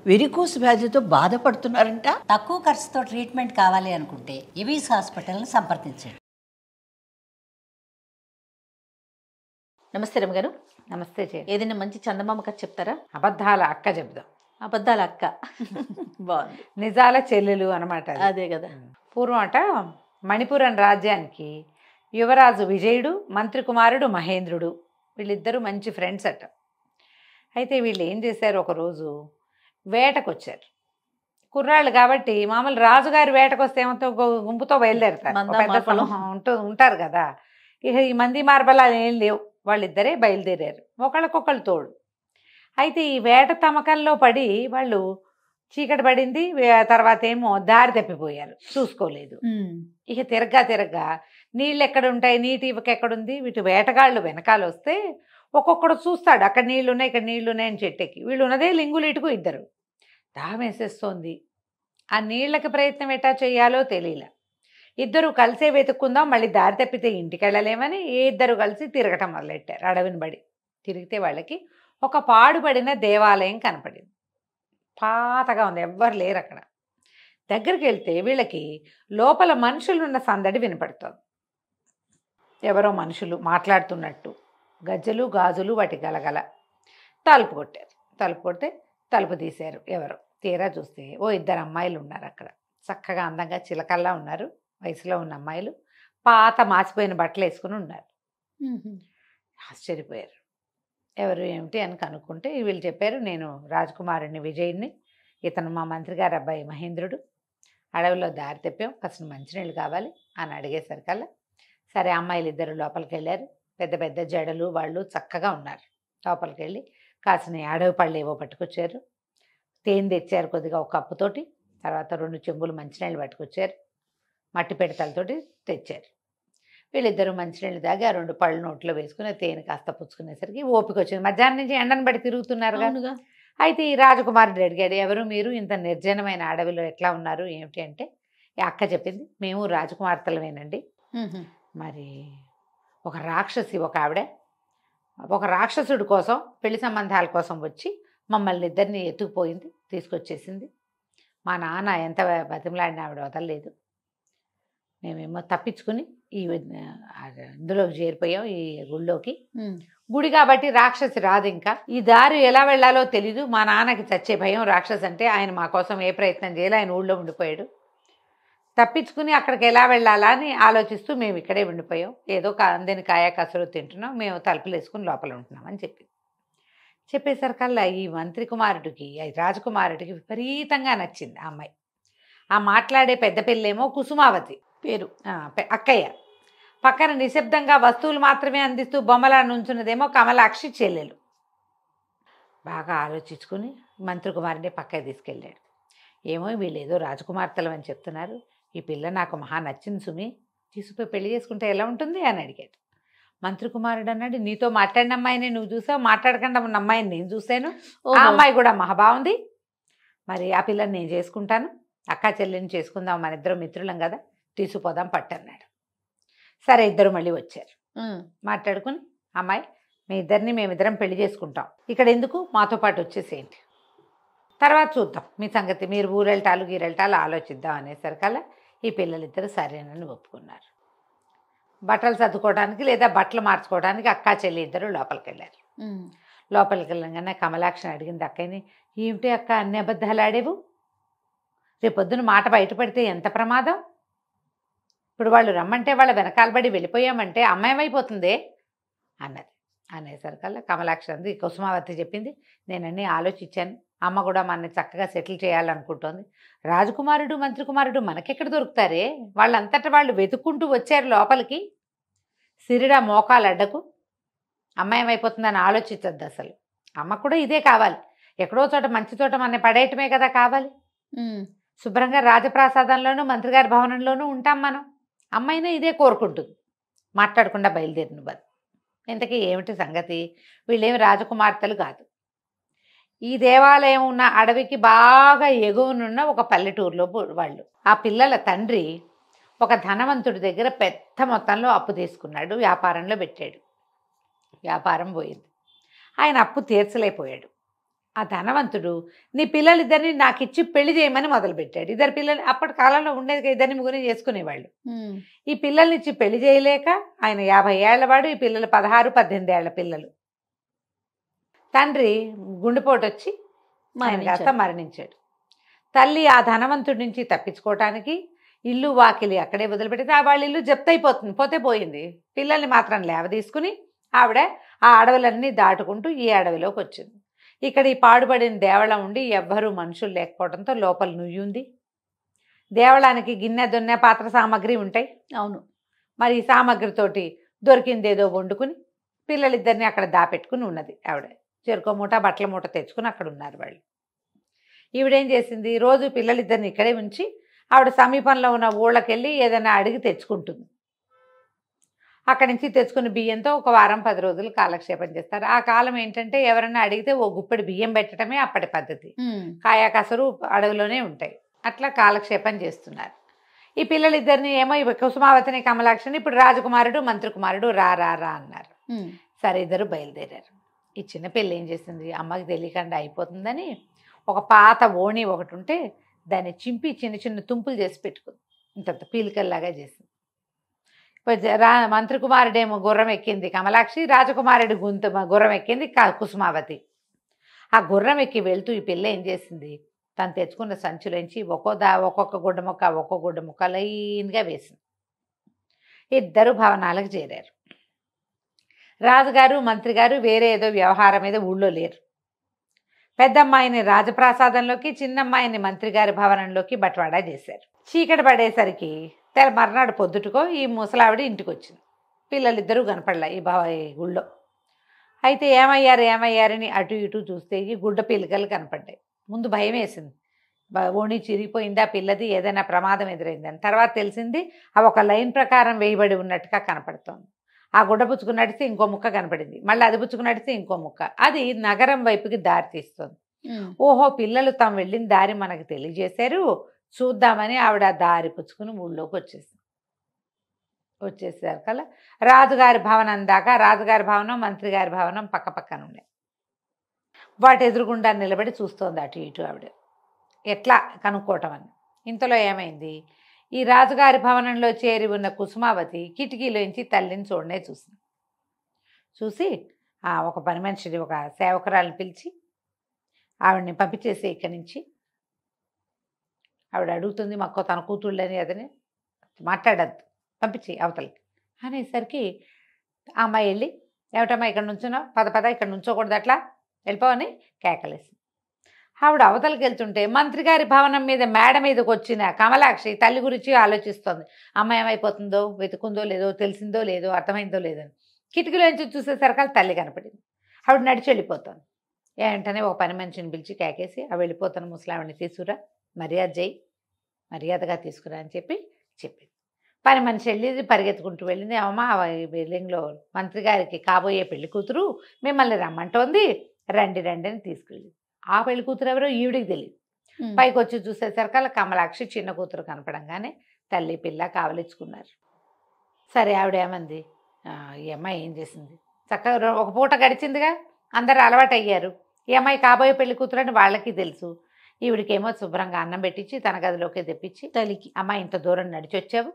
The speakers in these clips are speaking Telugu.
వెరికోస్ వ్యాధితో బాధపడుతున్నారంట. తక్కువ ఖర్చుతో ట్రీట్మెంట్ కావాలి అనుకుంటే ఎవిస్ హాస్పిటల్ని సంప్రదించండి. నమస్తే రమగారు. నమస్తే చే. ఏదైనా మంచి చందమామ కథ చెప్తారా? అబద్ధాల అక్క చెప్దాం. అబద్ధాల అక్క బాగుంది. నిజాల చెల్లెలు అనమాట. అదే కదా. పూర్వం అట మణిపురం రాజ్యానికి యువరాజు విజయుడు, మంత్రి కుమారుడు మహేంద్రుడు, వీళ్ళిద్దరూ మంచి ఫ్రెండ్స్ అట. అయితే వీళ్ళు ఏం చేశారు, ఒకరోజు వేటకు వచ్చారు. కుర్రాళ్ళు కాబట్టి మామూలు రాజుగారి వేటకు వస్తే ఏమంతో గుంపుతో బయలుదేరుతారు, పెద్ద ఉంటారు కదా. ఇక ఈ మంది మార్బలాలు ఏం లేవు, వాళ్ళిద్దరే బయలుదేరారు, ఒకళ్ళకొకళ్ళు తోడు. అయితే ఈ వేట తమకంలో పడి వాళ్ళు చీకటి పడింది, తర్వాత ఏమో దారి తప్పిపోయారు, చూసుకోలేదు. ఇక తిరగ్గా నీళ్ళు ఎక్కడ ఉంటాయి, నీటి ఇవక ఎక్కడుంది, వీటి వేటగాళ్ళు వెనకాల వస్తే ఒక్కొక్కడు చూస్తాడు, అక్కడ నీళ్లు ఉన్నాయి ఇక్కడ నీళ్లు ఉన్నాయని చెట్టెక్కి. వీళ్ళు ఉన్నదే లింగులు ఇటుకు ఇద్దరు. దాహం వేసేస్తోంది, ఆ నీళ్ళకి ప్రయత్నం ఎట్టా చేయాలో తెలియలే. ఇద్దరు కలిసే వెతుక్కుందాం, మళ్ళీ దారి తప్పితే ఇంటికి వెళ్ళలేమని ఇద్దరు కలిసి తిరగటం మొదలెట్టారు. అడవిని బడి తిరిగితే వాళ్ళకి ఒక పాడుపడిన దేవాలయం కనపడింది. పాతగా ఉంది, ఎవ్వరు లేరు అక్కడ. దగ్గరికి వెళ్తే వీళ్ళకి లోపల మనుషులున్న సందడి వినపడుతుంది. ఎవరో మనుషులు మాట్లాడుతున్నట్టు, గజ్జలు గాజులు వాటి గలగల. తలుపు కొట్టారు. తలుపు కొడితే తలుపు తీశారు. ఎవరో తీరా చూస్తే ఓ ఇద్దరు అమ్మాయిలు ఉన్నారు అక్కడ. చక్కగా అందంగా చిలకల్లా ఉన్నారు, వయసులో ఉన్న అమ్మాయిలు. పాత మాసిపోయిన బట్టలు వేసుకుని ఉన్నారు. ఆశ్చర్యపోయారు. ఎవరు ఏమిటి అని కనుక్కుంటే వీళ్ళు చెప్పారు, నేను రాజకుమారుని విజయుడిని, ఇతను మా మంత్రి గారి అబ్బాయి మహేంద్రుడు. అడవిలో దారి తెప్పాం, కాసిన మంచినీళ్ళు కావాలి అని అడిగేసరికల్లా సరే అమ్మాయిలు ఇద్దరు లోపలికి వెళ్ళారు. పెద్ద పెద్ద జడలు వాళ్ళు చక్కగా ఉన్నారు. లోపలికి వెళ్ళి కాసిన అడవి పళ్ళు ఏవో పట్టుకొచ్చారు. తేనె తెచ్చారు కొద్దిగా ఒక కప్పుతోటి. తర్వాత 2 చెంబులు మంచినీళ్ళు పట్టుకొచ్చారు, మట్టి పెడతలతోటి తెచ్చారు. వీళ్ళిద్దరూ మంచినీళ్ళు తాగి ఆ 2 పళ్ళు నోట్లో వేసుకుని తేనె కాస్త పుచ్చుకునేసరికి ఓపిక వచ్చింది. మధ్యాహ్నం నుంచి ఎండను బట్టి తిరుగుతున్నారు కదా. అయితే ఈ రాజకుమారుడు అడిగాడు, ఎవరు మీరు, ఇంత నిర్జనమైన అడవిలో ఎట్లా ఉన్నారు ఏమిటి అంటే, ఈ అక్క చెప్పింది, మేము రాజకుమార్తెలమేనండి. మరి ఒక రాక్షసి, ఒక ఆవిడ ఒక రాక్షసుడి కోసం పెళ్లి సంబంధాల కోసం వచ్చి మమ్మల్ని ఇద్దరిని ఎత్తుకుపోయింది, తీసుకొచ్చేసింది. మా నాన్న ఎంత బతిమలాడిన ఆవిడ వదలలేదు. మేమేమో తప్పించుకుని ఇందులోకి చేరిపోయాం, ఈ గుళ్ళోకి. గుడి కాబట్టి రాక్షసి రాదు. ఇంకా ఈ దారి ఎలా వెళ్ళాలో తెలీదు. మా నాన్నకి చచ్చే భయం రాక్షసి అంటే. ఆయన మా కోసం ఏ ప్రయత్నం చేయాలి, ఆయన ఊళ్ళో ఉండిపోయాడు. తప్పించుకుని అక్కడికి ఎలా వెళ్ళాలా అని ఆలోచిస్తూ మేము ఇక్కడే ఉండిపోయాం. ఏదో అందని కాయ కసరు తింటున్నాం, మేము తలుపులు వేసుకుని లోపల ఉంటున్నాం అని చెప్పింది. చెప్పేసరికల్లా ఈ మంత్రి కుమారుడికి, రాజకుమారుడికి విపరీతంగా నచ్చింది ఆ అమ్మాయి. ఆ మాట్లాడే పెద్ద పిల్లేమో కుసుమావతి పేరు, అక్కయ్య. పక్కన నిశ్శబ్దంగా వస్తువులు మాత్రమే అందిస్తూ బొమ్మలా నుంచున్నదేమో కమలాక్షి చెల్లెలు. బాగా ఆలోచించుకుని మంత్రి కుమారుడిని పక్కకి తీసుకెళ్ళాడు. ఏమో వీళ్ళు ఏదో రాజకుమార్తెలు అని చెప్తున్నారు, ఈ పిల్ల నాకు మహా నచ్చింది సుమి, తీసుకుపోయి పెళ్లి చేసుకుంటే ఎలా ఉంటుంది అని అడిగాడు. మంత్రి కుమారుడు అన్నాడు, నీతో మాట్లాడిన అమ్మాయిని నువ్వు చూసావు, మాట్లాడకుండా ఉన్న అమ్మాయిని నేను చూశాను, ఆ అమ్మాయి కూడా మహా బాగుంది, మరి ఆ పిల్లని నేను చేసుకుంటాను, అక్కా చెల్లిని చేసుకుందాం, మన ఇద్దరు మిత్రులం కదా, తీసుకుపోదాం పట్టన్నాడు. సరే ఇద్దరు మళ్ళీ వచ్చారు. మాట్లాడుకుని, అమ్మాయి మేమిద్దరం పెళ్లి చేసుకుంటాం, ఇక్కడ ఎందుకు, మాతో పాటు వచ్చేసేయండి, తర్వాత చూద్దాం మీ సంగతి, మీరు ఊరెళ్తాలు గీరెళ్తాలు ఆలోచిద్దాం అనేసరికల్లా ఈ పిల్లలిద్దరూ సరేనని ఒప్పుకున్నారు. బట్టలు సర్దుకోవడానికి లేదా బట్టలు మార్చుకోవడానికి అక్కా చెల్లి ఇద్దరు లోపలికి వెళ్ళారు. లోపలికి వెళ్ళగానే కమలాక్షిని అడిగింది అక్కయ్యని, ఏమిటి అక్క అన్ని అబద్ధాలు ఆడేవు, రేపొద్దున మాట బయటపడితే ఎంత ప్రమాదం, ఇప్పుడు వాళ్ళు రమ్మంటే వాళ్ళ వెనకాలబడి వెళ్ళిపోయామంటే అమ్మాయమైపోతుందే అన్నది. అనేసరికల్లా కమలాక్షి అంది, కుసుమావతి చెప్పింది, నేనన్నీ ఆలోచించాను, అమ్మ కూడా మన చక్కగా సెటిల్ చేయాలనుకుంటోంది, రాజకుమారుడు మంత్రి కుమారుడు మనకెక్కడ దొరుకుతారే, వాళ్ళంతటా వాళ్ళు వెతుక్కుంటూ వచ్చారు లోపలికి, సిరిడా మోకాలు అడ్డకు, అమ్మాయమైపోతుందని ఆలోచించద్దు అసలు, అమ్మ కూడా ఇదే కావాలి, ఎక్కడో చోట మంచి చోట మన పడేయటమే కదా కావాలి, శుభ్రంగా రాజప్రాసాదంలోనూ మంత్రిగారి భవనంలోనూ ఉంటాం మనం, అమ్మాయినా ఇదే కోరుకుంటుంది, మాట్లాడకుండా బయలుదేరిన బదు. ఇంతకీ ఏమిటి సంగతి, వీళ్ళేమి రాజకుమార్తెలు కాదు, ఈ దేవాలయం ఉన్న అడవికి బాగా ఎగువనున్న ఒక పల్లెటూరులో వాళ్ళు. ఆ పిల్లల తండ్రి ఒక ధనవంతుడి దగ్గర పెద్ద మొత్తంలో అప్పు తీసుకున్నాడు, వ్యాపారంలో పెట్టాడు, వ్యాపారం పోయింది, ఆయన అప్పు తీర్చలేకపోయాడు. ఆ ధనవంతుడు నీ పిల్లలిద్దరిని నాకు ఇచ్చి పెళ్లి చేయమని మొదలుపెట్టాడు. ఇద్దరు పిల్లలు అప్పటి కాలంలో ఉండేది కదా, ఇద్దరిని ముగ్గురిని చేసుకునేవాళ్ళు. ఈ పిల్లల్ని ఇచ్చి పెళ్లి చేయలేక ఆయన 50 ఏళ్లవాడు, ఈ పిల్లలు 16, 18 ఏళ్ల పిల్లలు. తండ్రి గుండెపోటు వచ్చి ఆయన కాస్త మరణించాడు. తల్లి ఆ ధనవంతుడి నుంచి తప్పించుకోవటానికి ఇల్లు వాకిలి అక్కడే వదిలిపెడితే వాళ్ళ ఇల్లు జప్తయిపోతుంది, పోతే పోయింది. పిల్లల్ని మాత్రం లేవదీసుకుని ఆవిడ ఆ అడవులన్నీ దాటుకుంటూ ఈ అడవిలోకి వచ్చింది. ఇక్కడ ఈ పాడుపడిన దేవళం ఉండి ఎవ్వరూ మనుషులు లేకపోవడంతో లోపల నుయ్యుంది. దేవళానికి గిన్నె దొన్నె పాత్ర సామాగ్రి ఉంటాయి. అవును. మరి ఈ సామాగ్రితోటి దొరికిందేదో వండుకుని పిల్లలిద్దరిని అక్కడ దాపెట్టుకుని ఉన్నది ఆవిడ. చెరుకు మూట బట్టల మూట తెచ్చుకుని అక్కడ ఉన్నారు వాళ్ళు. ఈవిడేం చేసింది, రోజు పిల్లలిద్దరిని ఇక్కడే ఉంచి ఆవిడ సమీపంలో ఉన్న ఊళ్ళకెళ్ళి ఏదైనా అడిగి తెచ్చుకుంటుంది. అక్కడి నుంచి తెచ్చుకున్న బియ్యంతో ఒక వారం 10 రోజులు కాలక్షేపం చేస్తారు. ఆ కాలం ఏంటంటే ఎవరైనా అడిగితే ఓ గుప్పెడు బియ్యం పెట్టడమే అప్పటి పద్ధతి. కాయా కసరు అడవిలోనే ఉంటాయి. అట్లా కాలక్షేపం చేస్తున్నారు. ఈ పిల్లలిద్దరిని ఏమో కుసుమావతిని కమలాక్షిని ఇప్పుడు రాజకుమారుడు మంత్రి కుమారుడు రా రా రా అన్నారు. సరే ఇద్దరు బయలుదేరారు. ఈ చిన్నపిల్ల ఏం చేసింది, అమ్మకి తెలియకుండా అయిపోతుందని ఒక పాత ఓణి ఒకటి ఉంటే దాన్ని చింపి చిన్న చిన్న తుంపులు చేసి పెట్టుకుంది. ఇంత పీలికల్లాగా చేసింది. మంత్రి కుమారుడేమో గుర్రం ఎక్కింది కమలాక్షి, రాజకుమారుడి గుర్రం ఎక్కింది కుసుమావతి. ఆ గుర్రం ఎక్కి వెళ్తూ ఈ పిల్ల ఏం చేసింది, తను తెచ్చుకున్న సంచులోంచి ఒక్కొక్క గుడ్డ ముక్క లైన్గా వేసింది. ఇద్దరు భవనాలకు చేరారు. రాజుగారు మంత్రి గారు వేరే ఏదో వ్యవహారం మీద ఊళ్ళో లేరు. పెద్దమ్మాయిని రాజప్రాసాదంలోకి, చిన్నమ్మాయిని మంత్రి గారి భవనంలోకి బట్వాడా చేశారు. చీకటి పడేసరికి మర్నాడు పొద్దుటకో ఈ ముసలావిడ ఇంటికి వచ్చింది. పిల్లలిద్దరూ కనపడలే ఈ గుళ్ళో. అయితే ఏమయ్యారని అటు ఇటు చూస్తే ఈ గుడ్డ పిల్లకలు కనపడ్డాయి. ముందు భయం వేసింది, ఓణి చిరిగిపోయిందా పిల్లది, ఏదైనా ప్రమాదం ఎదురైందని. తర్వాత తెలిసింది అవి ఒక లైన్ ప్రకారం వేయబడి ఉన్నట్టుగా కనపడుతోంది. ఆ గుడ్డ పుచ్చుకు నడిస్తే ఇంకో ముక్క కనపడింది, మళ్ళీ అది పుచ్చుకు నడిస్తే ఇంకో ముక్క. అది నగరం వైపుకి దారి తీస్తుంది. ఓహో, పిల్లలు తాము వెళ్ళిన దారి మనకు తెలియజేశారు, చూద్దామని ఆవిడ దారి పుచ్చుకుని ఊళ్ళోకి వచ్చేసారు కల్లా రాజుగారి భవనం దాకా. రాజుగారి భవనం మంత్రి గారి భవనం పక్క పక్కన ఉండే. వాటి ఎదురుగుండా నిలబడి చూస్తోంది అటు ఇటు ఆవిడ, ఎట్లా కనుక్కోవటం అని. ఇంతలో ఏమైంది, ఈ రాజుగారి భవనంలో చేరి ఉన్న కుసుమావతి కిటికీలోంచి తల్లిని చూసింది. చూసి ఒక పని మనిషిని, ఒక సేవకురాలను పిలిచి ఆవిడని పంపించేసి ఇక్కడి నుంచి. ఆవిడ అడుగుతుంది, మాకు తన కూతుళ్ళని అదని మాట్లాడద్దు, పంపించి అవతలకి అనేసరికి ఆ అమ్మాయి వెళ్ళి, ఏమిటమ్మా ఇక్కడ నుంచున్నావు, పద ఇక్కడ నుంచోకూడదు, అట్లా వెళ్ళిపోవని కేకలేసింది. ఆవిడ అవతలకి వెళ్తుంటే మంత్రి గారి భవనం మీద మేడ మీదకి వచ్చిన కమలాక్షి తల్లి గురించి ఆలోచిస్తోంది. అమ్మ ఏమైపోతుందో, వెతుకుందో లేదో, తెలిసిందో లేదో, అర్థమైందో లేదో అని. కిటికీలోంచి చూసేసరికి తల్లి కనపడింది. ఆవిడ నడిచి వెళ్ళిపోతుంది. ఏంటనే ఒక పని మనిషిని పిలిచి కేకేసి ఆ వెళ్ళిపోతాను ముసలావిడిని తీసుకురా, మర్యాద చేయి, మర్యాదగా తీసుకురా అని చెప్పింది. పని మనిషి వెళ్ళి పరిగెత్తుకుంటూ వెళ్ళింది. అమ్మ బిల్డింగ్లో మంత్రి గారికి కాబోయే పెళ్లి కూతురు మిమ్మల్ని రమ్మంటోంది, రండి అని తీసుకెళ్ళింది. ఆ పెళ్లి కూతురు ఎవరో ఈవిడికి తెలియదు. పైకి వచ్చి చూసేసరికి కమలాక్షి చిన్న కూతురు కనపడంగానే తల్లి పిల్ల కావలించుకున్నారు. సరే ఆవిడ ఏమంది, ఈ అమ్మాయి ఏం చేసింది, చక్కగా ఒక పూట గడిచిందిగా, అందరు అలవాటు అయ్యారు. ఈ అమ్మాయి కాబోయే పెళ్లి కూతురు అని వాళ్ళకి తెలుసు. ఈవిడికేమో శుభ్రంగా అన్నం పెట్టించి తన గదిలోకి తెప్పించి తల్లికి, అమ్మాయి ఇంత దూరం నడిచి వచ్చావు,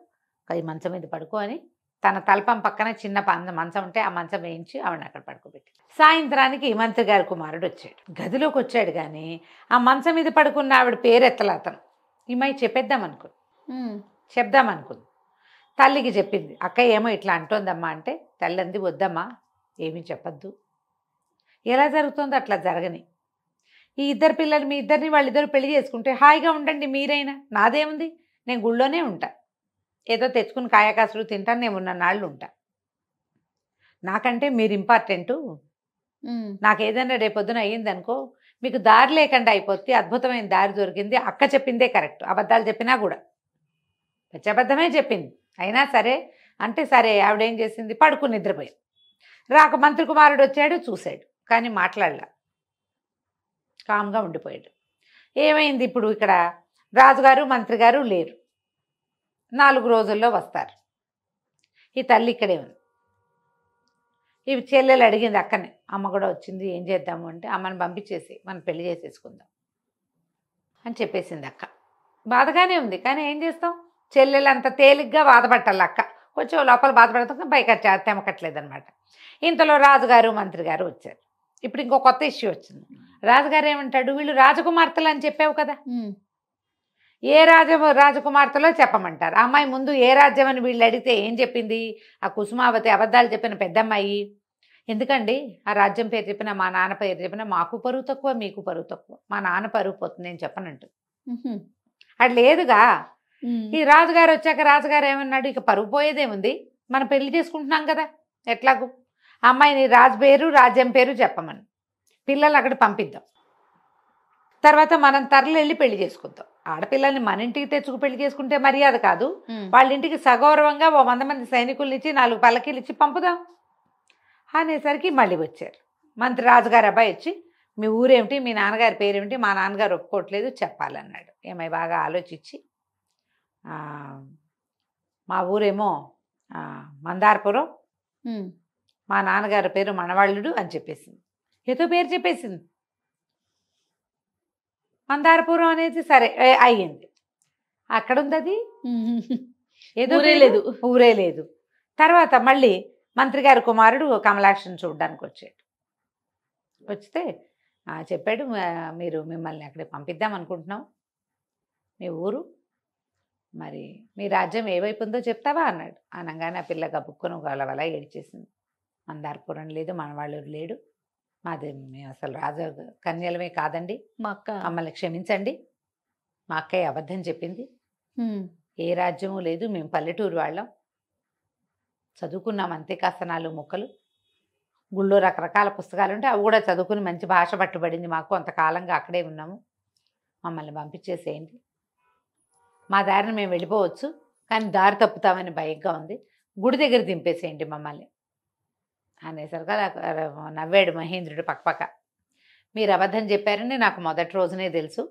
అది మంచం మీద పడుకో అని తన తలపం పక్కన చిన్న మంచం ఉంటే ఆ మంచం వేయించి ఆవిడని అక్కడ పడుకోబెట్టి. సాయంత్రానికి మంత్రి గారి కుమారుడు వచ్చాడు. గదిలోకి వచ్చాడు కానీ ఆ మంచం మీద పడుకున్న ఆవిడ పేరు ఎత్తల అతను. ఈ అమ్మాయి చెప్దామనుకుంది. తల్లికి చెప్పింది. అక్క ఏమో ఇట్లా అంటోందమ్మా అంటే తల్లి అంది, వద్దమ్మా ఏమీ చెప్పద్దు, ఎలా జరుగుతుందో అట్లా జరగని. ఈ ఇద్దరు పిల్లలు మీ ఇద్దరిని వాళ్ళిద్దరు పెళ్లి చేసుకుంటే హాయిగా ఉండండి మీరైనా, నాదేముంది, నేను గుళ్ళోనే ఉంటా, ఏదో తెచ్చుకుని కాయకాసులు తింటాను, నేను ఉన్న నాళ్ళు ఉంటా, నాకంటే మీరు ఇంపార్టెంటు, నాకు ఏదైనా రేపొద్దున అయ్యిందనుకో మీకు దారి లేకుండా అయిపోతే అద్భుతమైన దారి దొరికింది, అక్క చెప్పిందే కరెక్ట్, అబద్ధాలు చెప్పినా కూడా అబద్ధమే చెప్పింది అయినా సరే అంటే సరే. ఆవిడేం చేసింది, పడుకుని నిద్రపోయింది. మంత్రి కుమారుడు వచ్చాడు, చూశాడు కానీ మాట్లాడలా, కామ్గా ఉండిపోయాడు. ఏమైంది, ఇప్పుడు ఇక్కడ రాజుగారు మంత్రి గారు లేరు, 4 రోజుల్లో వస్తారు. ఈ తల్లి ఇక్కడే ఉంది. ఇవి చెల్లెలు అడిగింది అక్కని, అమ్మ కూడా వచ్చింది ఏం చేద్దాము అంటే, అమ్మని పంపించేసి మనం పెళ్లి చేసేసుకుందాం అని చెప్పేసింది అక్క. బాధగానే ఉంది, కానీ ఏం చేస్తాం, చెల్లెలు అంత తేలిగ్గా బాధపట్టాలి అక్క, కొంచెం లోపల బాధపడతాం, పైకి తెమకట్లేదనమాట. ఇంతలో రాజుగారు మంత్రి గారు వచ్చారు. ఇప్పుడు ఇంకో కొత్త ఇష్యూ వచ్చింది. రాజుగారు ఏమంటాడు, వీళ్ళు రాజకుమార్తెలు అని చెప్పావు కదా, ఏ రాజకుమార్తెలో చెప్పమంటారు. ఆ అమ్మాయి ముందు ఏ రాజ్యం అని వీళ్ళు అడిగితే ఏం చెప్పింది, ఆ కుసుమావతి అబద్ధాలు చెప్పిన పెద్దమ్మాయి. ఎందుకండి ఆ రాజ్యం పేరు చెప్పినా, మా నాన్న పేరు చెప్పినా మాకు పరువు తక్కువ, మీకు పరువు తక్కువ, మా నాన్న పరువు పోతుంది నేను చెప్పనంటు. అది లేదుగా. ఈ రాజుగారు వచ్చాక రాజుగారు ఏమన్నాడు, ఇక పరువు పోయేదేముంది, మనం పెళ్లి చేసుకుంటున్నాం కదా, ఎట్లాగూ అమ్మాయిని రాజు పేరు రాజ్యం పేరు చెప్పమని, పిల్లలు అక్కడ పంపిద్దాం, తర్వాత మనం తరలి వెళ్ళి పెళ్లి చేసుకుందాం. ఆడపిల్లల్ని మన ఇంటికి తెచ్చుకు పెళ్లి చేసుకుంటే మర్యాద కాదు, వాళ్ళ ఇంటికి సగౌరవంగా 100 మంది సైనికుల్ని ఇచ్చి 4 పల్లకీలు ఇచ్చి పంపుదాం అనేసరికి మళ్ళీ వచ్చారు. మంత్రి రాజుగారు అబ్బాయి వచ్చి, మీ ఊరేమిటి, మీ నాన్నగారి పేరేమిటి, మా నాన్నగారు ఒప్పుకోవట్లేదు చెప్పాలన్నాడు. ఏమై బాగా ఆలోచించి, మా ఊరేమో మందారపురం, మా నాన్నగారి పేరు మనవాళ్ళుడు అని చెప్పేసింది. ఏదో పేరు చెప్పేసింది, మందారపురం అనేది సరే అయ్యింది. అక్కడ ఉంది అది, ఏదో లేదు, ఊరే లేదు. తర్వాత మళ్ళీ మంత్రి గారి కుమారుడు కమలాక్షిని చూడడానికి వచ్చాడు. వస్తే చెప్పాడు, మిమ్మల్ని అక్కడికి పంపిద్దాం అనుకుంటున్నాం, మీ ఊరు మరి మీ రాజ్యం ఏ వైపు ఉందో చెప్తావా అన్నాడు. అనగానే ఆ పిల్ల గబుక్కును గలవల ఏడిచేసింది. మందారపురం లేదు, మనవాళ్ళు లేడు, మాది మేము అసలు రాజ కన్యలమే కాదండి, మా అక్క మమ్మల్ని క్షమించండి, మా అక్కయ్య అబద్ధం చెప్పింది, ఏ రాజ్యము లేదు, మేము పల్లెటూరు వాళ్ళం, చదువుకున్నాం అంతే, కాస్త 4 ముక్కలు, గుళ్ళో రకరకాల పుస్తకాలు ఉంటే అవి కూడా చదువుకుని మంచి భాష పట్టుబడింది మాకు, అంతకాలంగా అక్కడే ఉన్నాము, మమ్మల్ని పంపించేసేయండి, మా దారిని మేము వెళ్ళిపోవచ్చు, కానీ దారి తప్పుతామని భయంగా ఉంది, గుడి దగ్గర దింపేసేయండి మమ్మల్ని అనేసరిగా నవ్వాడు మహేంద్రుడు పక్కపక్క. మీరు అబద్ధం చెప్పారని నాకు మొదటి రోజునే తెలుసు,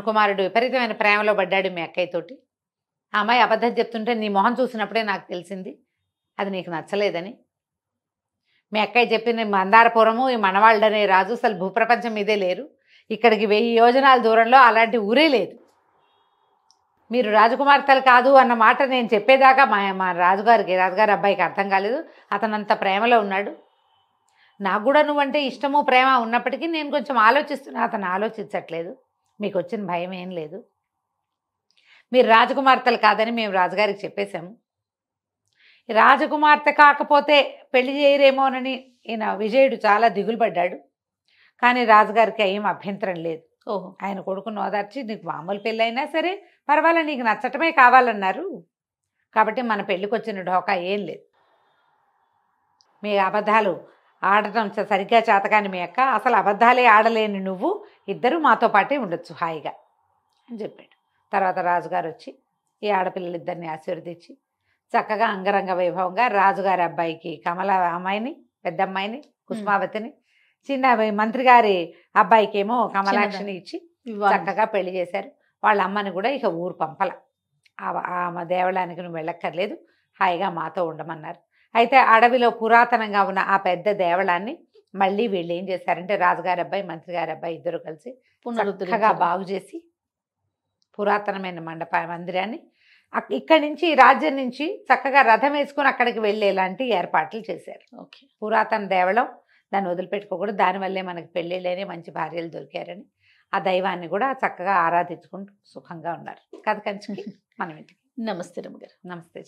కుమారుడు విపరీతమైన ప్రేమలో పడ్డాడు మీ అక్కయ్యతోటి, ఆ అమ్మాయి అబద్ధం చెప్తుంటే నీ మొహం చూసినప్పుడే నాకు తెలిసింది అది నీకు నచ్చలేదని. మీ అక్కయ్య చెప్పిన మందారపురము, ఈ మనవాళ్ళనే రాజు అసలు భూప్రపంచం మీదే లేరు, ఇక్కడికి 1000 యోజనాల దూరంలో అలాంటి ఊరే లేదు, మీరు రాజకుమార్తెలు కాదు అన్న మాట నేను చెప్పేదాకా మా రాజుగారి అబ్బాయికి అర్థం కాలేదు, అతనంత ప్రేమలో ఉన్నాడు, నాకు కూడా నువ్వంటే ఇష్టము ప్రేమ ఉన్నప్పటికీ నేను కొంచెం ఆలోచిస్తున్నా, అతను ఆలోచించట్లేదు, మీకు వచ్చిన భయం ఏం లేదు, మీరు రాజకుమార్తెలు కాదని మేము రాజుగారికి చెప్పేశాము, రాజకుమార్తె కాకపోతే పెళ్లి చేయరేమోనని ఈయన విజయుడు చాలా దిగులు పడ్డాడు, కానీ రాజుగారికి ఏం అభ్యంతరం లేదు. ఆయన కొడుకును ఓదార్చి, నీకు మామూలు పెళ్ళి అయినా సరే పర్వాలేదు, నీకు నచ్చటమే కావాలన్నారు, కాబట్టి మన పెళ్ళికి వచ్చిన ఢోకా ఏం లేదు, మీ అబద్ధాలు ఆడటం సరిగ్గా చేతకాని మీ అక్క, అసలు అబద్ధాలే ఆడలేని నువ్వు, ఇద్దరు మాతో పాటే ఉండొచ్చు హాయిగా అని చెప్పాడు. తర్వాత రాజుగారు వచ్చి ఈ ఆడపిల్లలిద్దరిని ఆశీర్వదించి చక్కగా అంగరంగ వైభవంగా రాజుగారి అబ్బాయికి కమల అమ్మాయిని, పెద్ద అమ్మాయిని కుసుమావతిని, చిన్న మంత్రి గారి అబ్బాయికి ఏమో కమలాక్షిని ఇచ్చి చక్కగా పెళ్లి చేశారు. వాళ్ళ అమ్మని కూడా ఇక ఊరు పంపల, ఆ దేవాలయానికి నువ్వు వెళ్ళక్కర్లేదు, హాయిగా మాతో ఉండమన్నారు. అయితే అడవిలో పురాతనంగా ఉన్న ఆ పెద్ద దేవాలయాన్ని మళ్ళీ వీళ్ళు ఏం చేశారంటే రాజుగారి అబ్బాయి మంత్రి గారి అబ్బాయి ఇద్దరు కలిసి చక్కగా బాగు చేసి పురాతనమైన మందిరాన్ని ఇక్కడి నుంచి రాజ్యం నుంచి చక్కగా రథం వేసుకుని అక్కడికి వెళ్ళేలాంటి ఏర్పాట్లు చేశారు. పురాతన దేవాలయం, దాన్ని వదిలిపెట్టుకోకూడదు, దానివల్లే మనకి పెళ్ళిళ్ళనే మంచి భార్యలు దొరికారని ఆ దైవాన్ని కూడా చక్కగా ఆరాధించుకుంటూ సుఖంగా ఉన్నారు. కథ కంచికి మనం ఇంటికి. నమస్తే రమ్మగారు. నమస్తే.